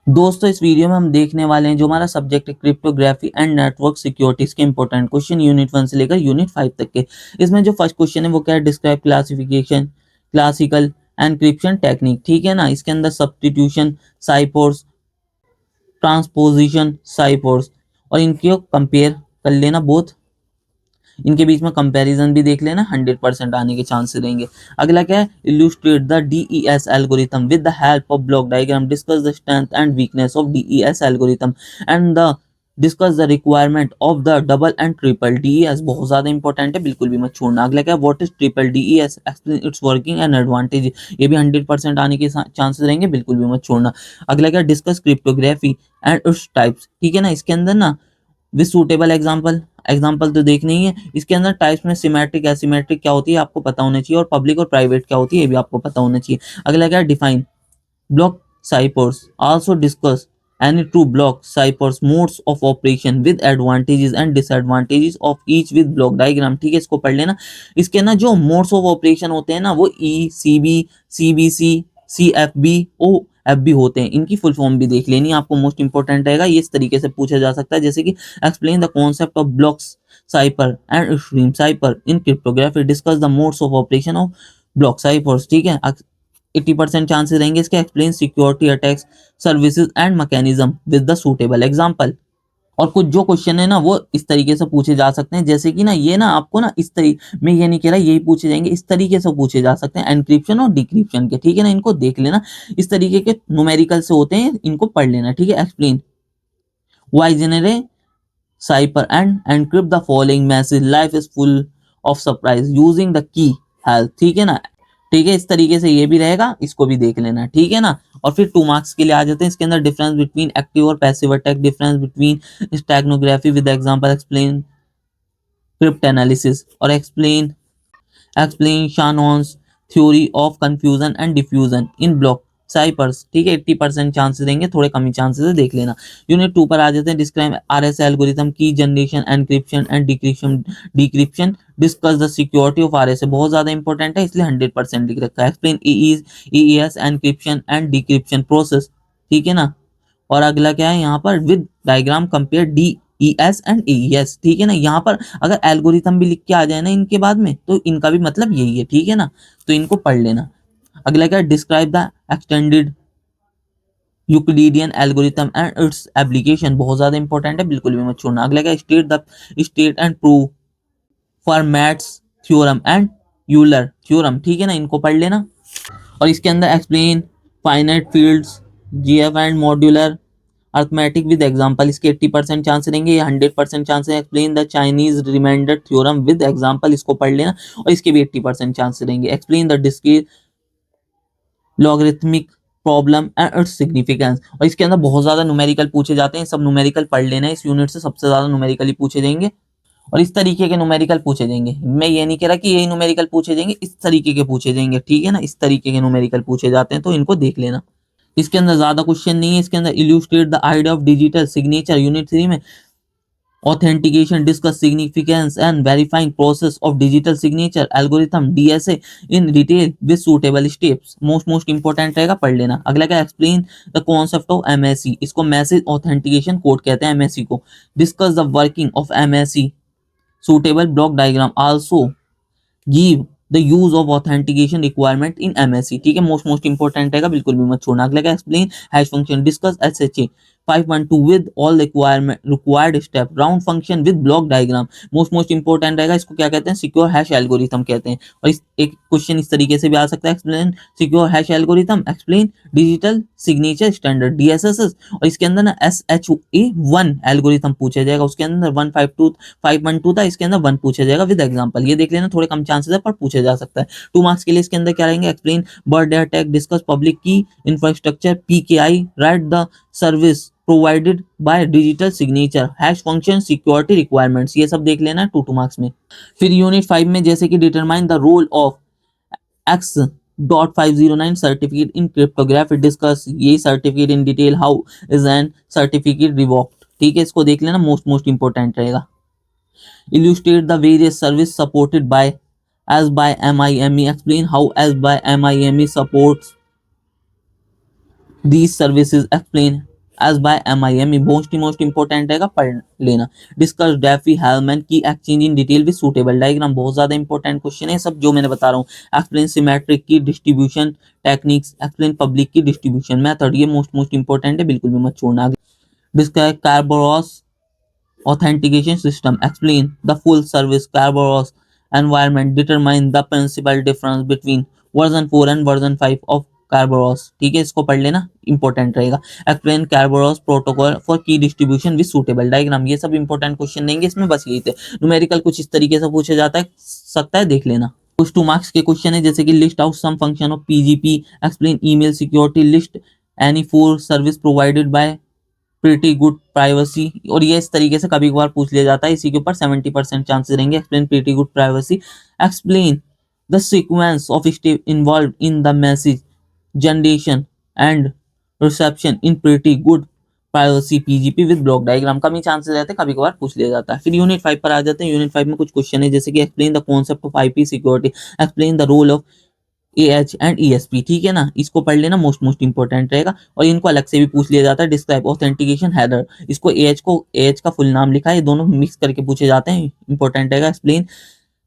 दोस्तों इस वीडियो में हम देखने वाले हैं जो हमारा सब्जेक्ट है क्रिप्टोग्राफी एंड नेटवर्क सिक्योरिटीज के इंपॉर्टेंट क्वेश्चन यूनिट 1 से लेकर यूनिट 5 तक के। इसमें जो फर्स्ट क्वेश्चन है वो क्या है, describe classification classical encryption technique. ठीक है ना, इसके अंदर सब्स्टिट्यूशन साइफर्स, ट्रांसपोजिशन साइफर्स, और इनको कंपेयर कर लेना बोथ, इनके बीच में कंपैरिजन भी देख लेना, 100% आने के चांसेस रहेंगे। अगला क्या है, illustrate the DES algorithm with the help of block diagram, discuss the strength and weakness of DES algorithm and the discuss the requirement of the double and triple DES. बहुत ज्यादा इंपॉर्टेंट है, बिल्कुल भी मत छोड़ना। अगला क्या है, what is triple DES, explain it's working and advantage. ये भी 100% आने के चांसेस रहेंगे, बिल्कुल भी मत छोड़ना। अगला क्या, discuss cryptography and its types. ठीक है ना, इसके अंदर ना विद सूटेबल एग्जाम्पल तो देखना ही है। इसके अंदर टाइप्स में सिमेट्रिक एसिमेट्रिक क्या होती है आपको पता होना चाहिए, और पब्लिक और प्राइवेट क्या होती है ये भी आपको पता होना चाहिए। अगला क्या है, define block cyphers, also discuss any true block ciphers modes of operation with advantages and disadvantages of each with block diagram। ठीक है, इसको पढ़ लेना। इसके ना जो मोड्स ऑफ ऑपरेशन होते हैं ना वो E C B C B C C F B O F B होते हैं, इनकी फुल फॉर्म भी देख लेनी आपको, मोस्ट इंपॉर्टेंट रहेगा। ये इस तरीके से पूछा जा सकता है जैसे कि explain the concept of blocks cipher and stream cipher in cryptography, discuss the modes of operation of block ciphers. ठीक है, 80% चांसेस रहेंगे इसके। Explain security attacks services and mechanism with the suitable example. और कुछ जो क्वेश्चन है ना वो इस तरीके से पूछे जा सकते हैं जैसे कि ना ये ना आपको ना इस तरीके, मैं ये नहीं कह रहा यही पूछे जाएंगे, इस तरीके से पूछे जा सकते हैं एनक्रिप्शन और डिक्रिप्शन के। ठीक है ना, इनको देख लेना, इस तरीके के न्यूमेरिकल से होते हैं, इनको पढ़ लेना। ठीक है, explain why generate cipher and encrypt the following message, life is full of surprise using the key health। ठीक है ना, ठीक है, इस तरीके से ये भी रहेगा, इसको भी देख लेना। ठीक है ना, और फिर 2 मार्क्स के लिए आ जाते हैं। इसके अंदर डिफरेंस बिटवीन एक्टिव और passive attack, difference between steganography with example, explain cryptanalysis, और explain explain Shannon's theory of confusion and diffusion in block ciphers. ठीक है, 80% चांसेस देंगे, थोड़े कम ही चांसेस है, देख लेना। यूनिट 2 पर आ जाते हैं। डिस्क्राइब आरएस एल्गोरिथम की generation encryption and decryption, discuss the security of RS. बहुत ज्यादा इंपॉर्टेंट है इसलिए 100% लिख रखा है। Explain EES encryption and decryption process. ठीक है ना, और अगला क्या है यहाँ पर, with diagram compare D E S and AES. ठीक है ना, यहाँ पर अगर एल्गोरिथम भी लिख के आ जाए ना इनके बाद में तो इनका भी मतलब यही है। ठीक है ना, तो इनको पढ़ लेना। अगला क्या, describe the extended Euclidean algorithm and its application. बहुत ज्यादा इंपॉर्टेंट है, बिल्कुल भी मत छोड़ना। अगला क्या, state and prove Fermat's theorem and Euler theorem. ठीक है ना, इनको पढ़ लेना। और इसके अंदर explain finite fields GF and modular arithmetic with example. इसके 80% चांस रहेंगे, ये 100% चांस है। Explain the Chinese reminder theorem with example, इसको पढ़ लेना, और इसके भी 80% चांस रहेंगे। Explain the discrete logarithmic problem and its significance. और इसके अंदर बहुत ज्यादा न्यूमेरिकल पूछे जाते हैं, सब न्यूमेरिकल पढ़ लेना है। इस यूनिट से सबसे ज्यादा न्यूमेरिकल ही पूछे जाएंगे, और इस तरीके के न्यूमेरिकल पूछे जाएंगे। मैं ये नहीं कह रहा कि यही न्यूमेरिकल पूछे जाएंगे, इस तरीके के पूछे जाएंगे। ठीक है ना, इस तरीके के न्यूमेरिकल पूछे जाते हैं, तो इनको देख लेना। इसके अंदर ज्यादा क्वेश्चन नहीं है। इसके अंदर illustrate the idea of digital signature, unit 3 में authentication, discuss significance and verifying process of digital signature algorithm DSA in detail with suitable steps. Most important रहेगा, पढ़ लेना। अगला क्या, explain the concept of MSc, इसको मैसेज ऑथेंटिकेशन कोड कहते हैं MSc को। Discuss the working of MSc suitable block diagram, also give the use of authentication requirement in MSc. ठीक है, मोस्ट इंपॉर्टेंट रहेगा, बिल्कुल भी मत छोड़ना। अगला क्या, explain hash function, discuss SHA 512 with all required step, round function with block diagram. Most important रहेगा, इसको क्या कहते हैं, सिक्योर हैश एल्गोरिथम कहते हैं। और इस एक क्वेश्चन इस तरीके से भी आ सकता है, explain secure hash algorithm, explain digital signature standard DSSS. और इसके अंदर ना SHA-1 एल्गोरिथम पूछा जाएगा, उसके अंदर 512 था, इसके अंदर 1 पूछा जाएगा विद एग्जांपल। ये देख लेना, थोड़े कम चांसेस है पर पूछा जा सकता है। 2 मार्क्स के लिए इसके अंदर क्या रहेंगे, explain birthday attack, discuss public key infrastructure PKI, write the service provided by digital signature, hash function, security requirements. ये सब देख लेना 2 मार्क्स में। फिर यूनिट 5 में जैसे कि determine the role of X.509 certificate in cryptography, discuss ये certificate in detail, how is an certificate revoked. ठीक है, इसको देख लेना, मोस्ट इंपॉर्टेंट रहेगा। Illustrate the various service supported by as by MIME, explain how as by MIME supports these services, explain as by MIME, most important है, पढ़ लेना। Discuss Diffie Hellman की exchange in detail with suitable diagram, बहुत ज्यादा important question है सब जो मैंने बता रहा हूँ। एक्सप्लेन सिमेट्रिक की डिस्ट्रीब्यूशन टेक्निक्स, एक्सप्लेन पब्लिक की डिस्ट्रीब्यूशन मेथड, ये मोस्ट इंपॉर्टेंट है, बिल्कुल भी मत छोड़ना। Describe Kerberos authentication system, explain the full service Kerberos environment, determine the principal difference between version 4 and version 5 of Kerberos। ठीक है, इसको पढ़ लेना, इंपॉर्टेंट रहेगा। एक्सप्लेन Kerberos प्रोटोकॉल फॉर की डिस्ट्रीब्यूशन विद सूटेबल डायग्राम, ये सब इंपॉर्टेंट क्वेश्चन देंगे इसमें, बस यही थे। न्यूमेरिकल कुछ इस तरीके से पूछा जाता है सकता है, देख लेना। कुछ 2 मार्क्स के क्वेश्चन है, जैसे कि list out some function of PGP, explain email security, list any 4 service provided by pretty good privacy, और ये इस तरीके से कभी कभार पूछ लिया जाता है, इसी के ऊपर 70% चांसेस रहेंगे। Explain pretty good privacy, explain the sequence of step involve in the message generation and reception in pretty good privacy PGP with block diagram, come he chances रहते हैं, कभी कभार पूछ लिया जाता है। फिर यूनिट 5 पर आ जाते हैं। यूनिट 5 में कुछ क्वेश्चन है, जैसे कि explain the concept of IP security, explain the role of AH and ESP, ठीक है ना, इसको पढ़ लेना, मोस्ट इंपॉर्टेंट रहेगा। और इनको अलग से भी पूछ लिया जाता है। डिस्क्राइब ऑथेंटिकेशन हेडर, इसको AH का फुल नाम लिखा है, ये दोनों मिक्स करके पूछे जाते हैं, इंपॉर्टेंट रहेगा। एक्सप्लेन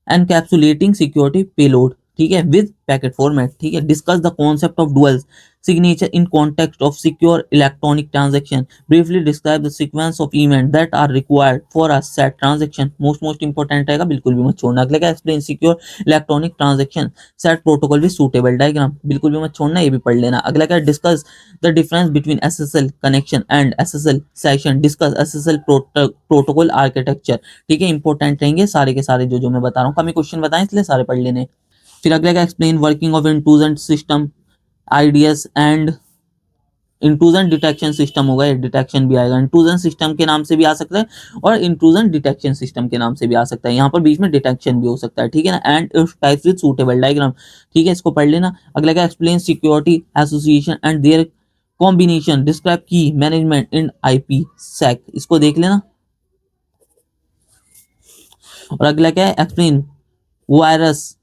एनकैप्सुलेटिंग सिक्योरिटी पेलोड, ठीक है, विद पैकेट फॉर्मेट, ठीक है। Discuss the concept of dual signature in context of secure electronic transaction, briefly describe the sequence of events that are required for a set transaction, most important रहेगा, बिल्कुल भी मत छोड़ना। अगला क्या, explain secure electronic transaction set protocol with suitable diagram, बिल्कुल भी मत छोड़ना, ये भी पढ़ लेना। अगला क्या, discuss the difference between SSL connection and SSL session, discuss SSL protocol architecture, ठीक है, इंपॉर्टेंट रहेंगे सारे के सारे जो मैं बता रहा हूँ, कम ही क्वेश्चन बताएं इसलिए सारे पढ़ लेने। फिर अगला क्या, explain working of intrusion system IDS and intrusion detection system होगा, ये डिटेक्शन भी आएगा, इंट्रूजन सिस्टम के नाम से भी आ सकता है और इंट्रूजन डिटेक्शन सिस्टम के नाम से भी आ सकता है, यहाँ पर बीच में डिटेक्शन भी हो सकता है, ठीक है ना। And types with suitable diagram, ठीक है, इसको पढ़ लेना। अगला क्या, explain security association and there combination, describe की मैनेजमेंट इन IPsec, इसको देख लेना। और अगला क्या है, एक्सप्लेन वायरस,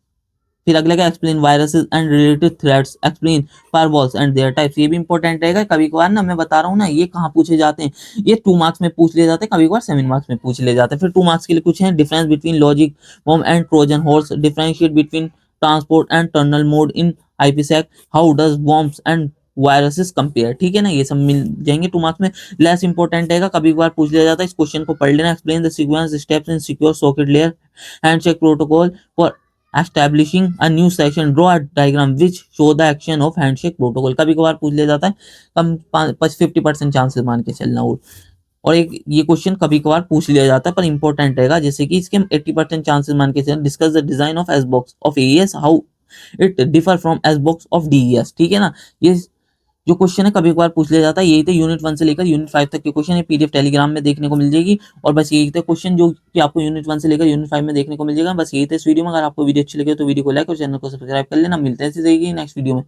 फिर अगला क्या, explain viruses and related threats, explain firewalls and there types, ये भी इंपॉर्टेंट रहेगा। कभी कभार ना मैं बता रहा हूँ ना, ये कहाँ पूछे जाते हैं, ये 2 मार्क्स में पूछ लिए जाते हैं, कभी कभार 7 मार्क्स में पूछ लिए जाते हैं। फिर 2 मार्क्स के लिए कुछ है, difference between logic bomb and Trojan horse, differentiate between transport and tunnel mode in IPsec, how does bombs and viruses compare, ठीक है ना, ये सब मिल जाएंगे 2 मार्क्स में। लेस इंपॉर्टेंट रहेगा, कभी कभार पूछ लिया जाता है, इस क्वेश्चन को पढ़ लेना। Explain the sequence steps in secure socket layer handshake protocol for establishing a new session, draw a diagram which show the action of handshake protocol, कभी कभार पूछ लिया जाता है, कम 50% चांसेस मान के चलना। और एक ये क्वेश्चन कभी कभार पूछ लिया जाता है पर इंपॉर्टेंट रहेगा, जैसे कि इसके 80% चांसेस मान के चलना। Discuss the design of S box of AES, how it differ from S box of DES, ठीक है ना, ये जो क्वेश्चन है कभी कभार पूछ लिया जाता है। यही थे यूनिट 1 से लेकर यूनिट 5 तक के क्वेश्चन, ये PDF टेलीग्राम में देखने को मिल जाएगी। और बस यही थे क्वेश्चन जो कि आपको यूनिट 1 से लेकर यूनिट 5 में देखने को मिल जाएगा। बस यही थे इस वीडियो में। अगर आपको वीडियो अच्छी लगे तो वीडियो को लाइक और चैनल को सब्सक्राइब कर लेना। मिलते हैं इसी नेक्स्ट वीडियो में।